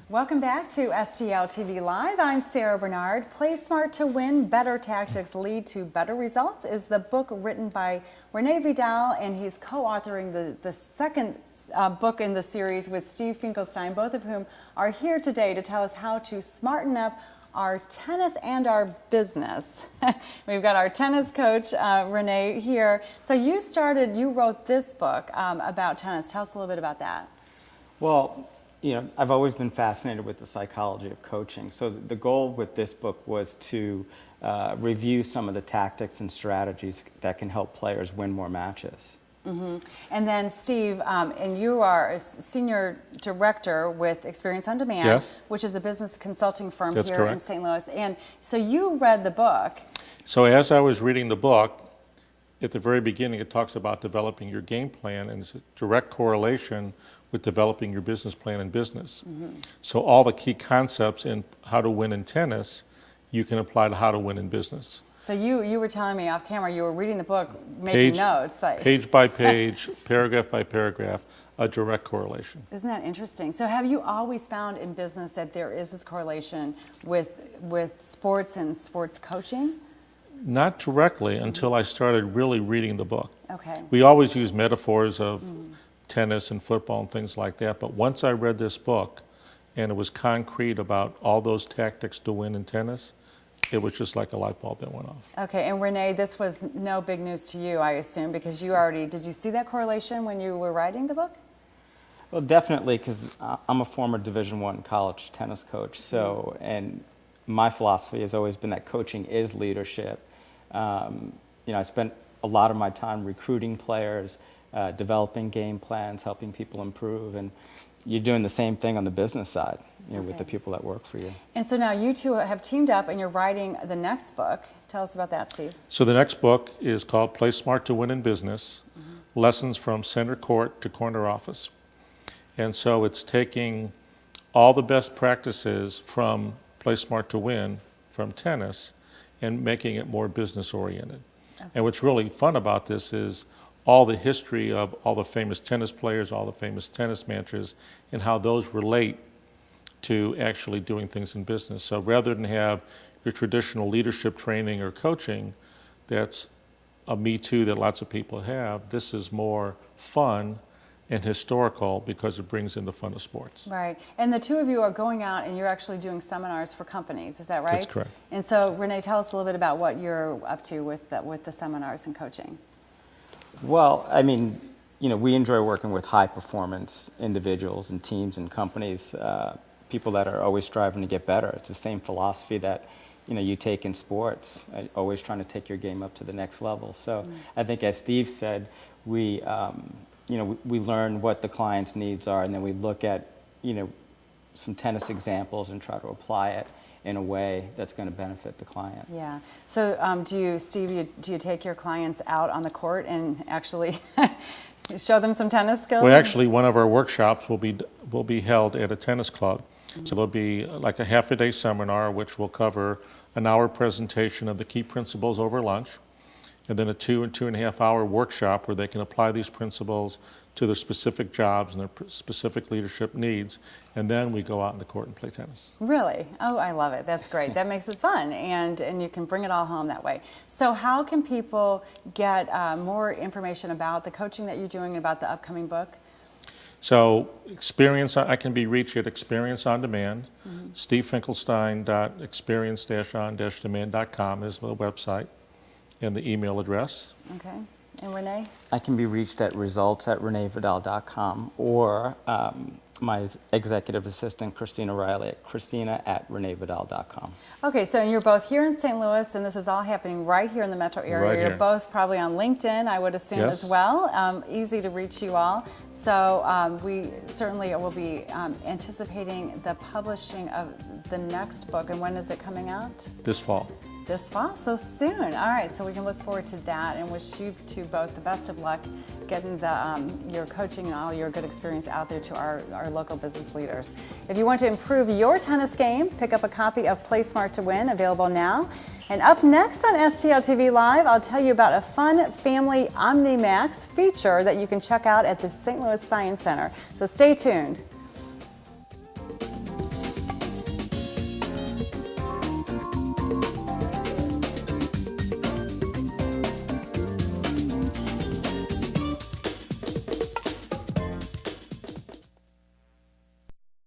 Welcome back to STL TV Live. I'm Sarah Bernard. Play Smart to Win, Better Tactics Lead to Better Results is the book written by Rene Vidal, and he's co-authoring the second book in the series with Steve Finkelstein, both of whom are here today to tell us how to smarten up our tennis and our business. We've got our tennis coach, Rene, here. So you wrote this book about tennis. Tell us a little bit about that. Well, I've always been fascinated with the psychology of coaching. So the goal with this book was to review some of the tactics and strategies that can help players win more matches. Mm-hmm. And then Steve, and you are a senior director with Experience on Demand, yes, which is a business consulting firm That's here correct. in St. Louis. And so you read the book. So as I was reading the book, at the very beginning it talks about developing your game plan, and it's a direct correlation with developing your business plan in business. Mm-hmm. So all the key concepts in how to win in tennis, you can apply to how to win in business. So you were telling me off camera, you were reading the book, making notes. Page by page, paragraph by paragraph, a direct correlation. Isn't that interesting? So have you always found in business that there is this correlation with sports and sports coaching? Not directly until I started really reading the book. Okay. We always use metaphors of tennis and football and things like that, but once I read this book and it was concrete about all those tactics to win in tennis, it was just like a light bulb that went off. Okay, and Rene, this was no big news to you, I assume, because did you see that correlation when you were writing the book? Well, definitely, because I'm a former Division I college tennis coach, so, and my philosophy has always been that coaching is leadership. I spent a lot of my time recruiting players, developing game plans, helping people improve, and you're doing the same thing on the business side, with the people that work for you. And so now you two have teamed up and you're writing the next book. Tell us about that, Steve. So the next book is called Play Smart to Win in Business, Lessons from Center Court to Corner Office. And so it's taking all the best practices from Play Smart to Win from tennis and making it more business oriented. Okay. And what's really fun about this is all the history of all the famous tennis players, all the famous tennis matches, and how those relate to actually doing things in business. So rather than have your traditional leadership training or coaching, that's a Me Too that lots of people have, this is more fun and historical because it brings in the fun of sports. Right. And the two of you are going out and you're actually doing seminars for companies, is that right? That's correct. And so, Rene, tell us a little bit about what you're up to with the seminars and coaching. Well, we enjoy working with high-performance individuals and teams and companies, people that are always striving to get better. It's the same philosophy that you take in sports, always trying to take your game up to the next level. So I think, as Steve said, we learn what the client's needs are, and then we look at some tennis examples and try to apply it in a way that's going to benefit the client. Yeah. So do you take your clients out on the court and actually show them some tennis skills? Well, actually, one of our workshops will be held at a tennis club. Mm-hmm. So there'll be like a half-a-day seminar, which will cover an hour presentation of the key principles over lunch, and then a 2.5 hour workshop where they can apply these principles to their specific jobs and their specific leadership needs, and then we go out in the court and play tennis. Really? Oh, I love it. That's great. That makes it fun, and you can bring it all home that way. So how can people get more information about the coaching that you're doing, about the upcoming book? So I can be reached at Experience on Demand. Mm-hmm. stevefinkelstein.experience-on-demand.com is the website and the email address. Okay. And Rene? I can be reached at results@renevidal.com, or my executive assistant, Christina Riley, at christina@renevidal.com. Okay, so you're both here in St. Louis, and this is all happening right here in the metro area. Right You're here. both probably on LinkedIn, I would assume, Yes. as well. Easy to reach you all. So we certainly will be anticipating the publishing of the next book. And when is it coming out? This fall. This fall, so soon. All right, so we can look forward to that, and wish you two both the best of luck getting your coaching and all your good experience out there to our local business leaders. If you want to improve your tennis game, pick up a copy of Play Smart to Win, available now. And up next on STL TV Live, I'll tell you about a fun family OmniMax feature that you can check out at the St. Louis Science Center. So stay tuned.